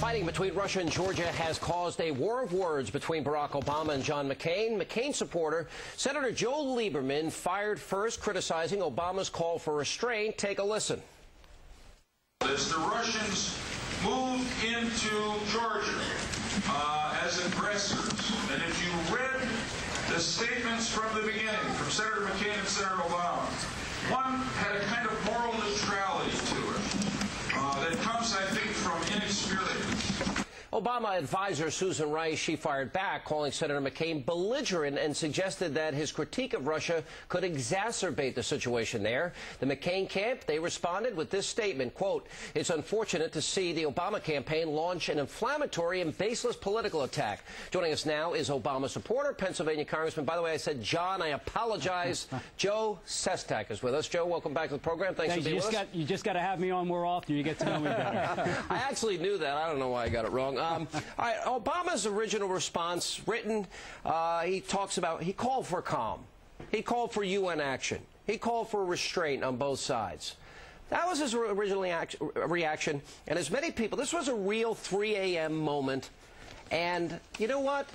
Fighting between Russia and Georgia has caused a war of words between Barack Obama and John McCain. McCain supporter Senator Joe Lieberman fired first, criticizing Obama's call for restraint. Take a listen. As the Russians moved into Georgia as aggressors, and if you read the statements from the beginning from Senator McCain and Senator Obama, one had a kind of moral neutrality to it that comes, I think, from inexperience. Obama advisor Susan Rice, she fired back, calling Senator McCain belligerent and suggested that his critique of Russia could exacerbate the situation there. The McCain camp, they responded with this statement, quote, "It's unfortunate to see the Obama campaign launch an inflammatory and baseless political attack." Joining us now is Obama supporter, Pennsylvania Congressman. By the way, I said John, I apologize. Joe Sestak is with us. Joe, welcome back to the program. Thanks for being with us. You just got to have me on more often. You get to know me better. I actually knew that. I don't know why I got it wrong. Obama's original response, written, he called for calm. He called for UN action. He called for restraint on both sides. That was his original reaction. And as many people, this was a real 3 a.m. moment. And you know what?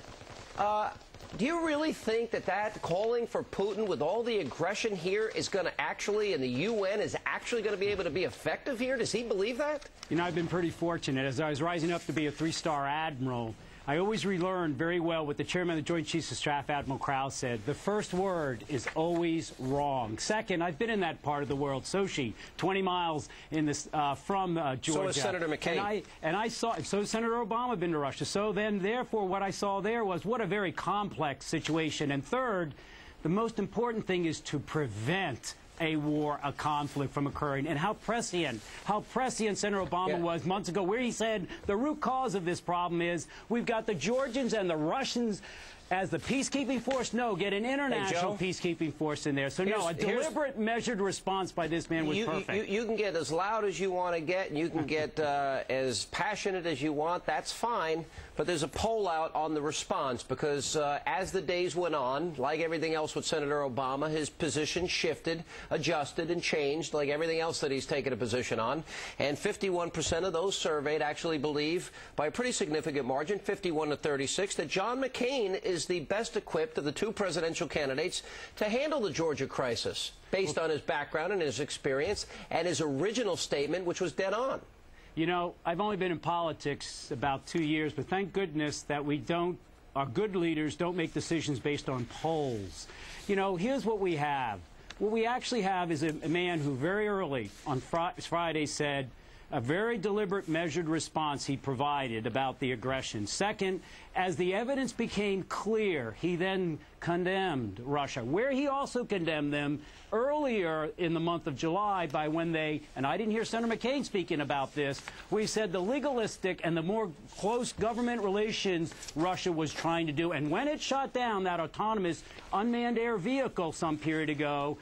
Do you really think that calling for Putin with all the aggression here is going to actually, and the UN is actually going to be able to be effective here? Does he believe that? You know, I've been pretty fortunate. As I was rising up to be a 3-star admiral, I always relearned very well what the chairman of the Joint Chiefs of Staff, Admiral Krause, said. The first word is always wrong. Second, I've been in that part of the world, Sochi, 20 miles in this, from Georgia. So has Senator McCain. And I saw, so Senator Obama had been to Russia. So then, therefore, what I saw there was what a very complex situation. And third, the most important thing is to prevent a war, a conflict from occurring, and how prescient Senator Obama was months ago, where he said the root cause of this problem is we've got the Georgians and the Russians as the peacekeeping force. No, get an international peacekeeping force in there. So no, a deliberate, measured response by this man was perfect. You can get as loud as you want to get, and you can get as passionate as you want. That's fine. But there's a poll out on the response because as the days went on, like everything else with Senator Obama, his position shifted, adjusted, and changed like everything else that he's taken a position on. And 51% of those surveyed actually believe, by a pretty significant margin, 51 to 36, that John McCain is the best equipped of the two presidential candidates to handle the Georgia crisis, based on his background and his experience and his original statement, which was dead on. You know, I've only been in politics about 2 years, but thank goodness that our good leaders don't make decisions based on polls. You know, here's what we have. What we actually have is a man who very early on Friday said a very deliberate, measured response he provided about the aggression. Second, as the evidence became clear, he then condemned Russia, where he also condemned them earlier in the month of July by when they, and I didn't hear Senator McCain speaking about this, we said the legalistic and the more close government relations Russia was trying to do. And when it shot down that autonomous unmanned air vehicle some period ago,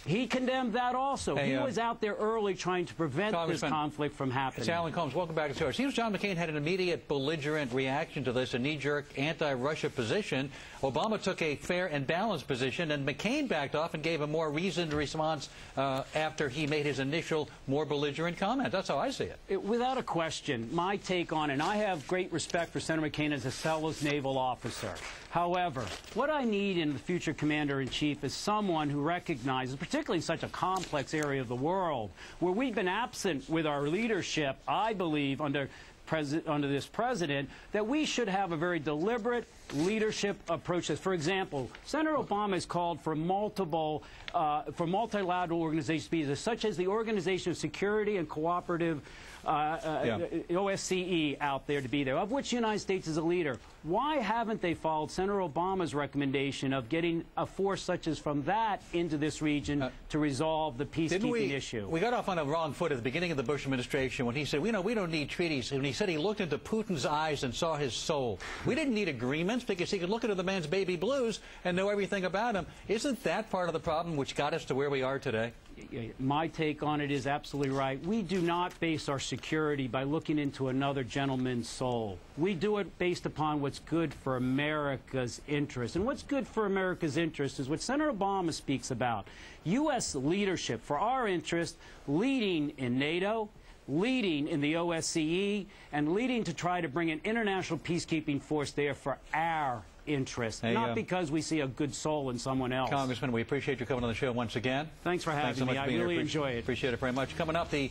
he condemned that also. He was out there early trying to prevent this conflict from happening. It's Hannity Colmes. Welcome back to the show. It seems John McCain had an immediate belligerent reaction to this, a knee-jerk anti-Russia position. Obama took a fair and balanced position, and McCain backed off and gave a more reasoned response after he made his initial, more belligerent comment. That's how I see it. Without a question, my take on it, and I have great respect for Senator McCain as a selfless naval officer. However, what I need in the future commander-in-chief is someone who recognizes, particularly in such a complex area of the world, where we've been absent with our leadership, I believe, under this president, that we should have a very deliberate leadership approach. For example, Senator Obama has called for multilateral organizations, such as the Organization of Security and Cooperative, OSCE, out there to be there, of which the United States is a leader. Why haven't they followed Senator Obama's recommendation of getting a force such as from that into this region to resolve the peacekeeping issue? We got off on a wrong foot at the beginning of the Bush administration when he said, we don't need treaties. And he said he looked into Putin's eyes and saw his soul. We didn't need agreements because he could look into the man's baby blues and know everything about him. Isn't that part of the problem which got us to where we are today? My take on it is absolutely right. We do not base our security by looking into another gentleman's soul. We do it based upon what's good for America's interest. And what's good for America's interest is what Senator Obama speaks about. U.S. leadership for our interest, leading in NATO, leading in the OSCE and leading to try to bring an international peacekeeping force there for our interest, not because we see a good soul in someone else. Congressman, we appreciate you coming on the show once again. Thanks for having me. I really enjoy it. Appreciate it very much. Coming up, the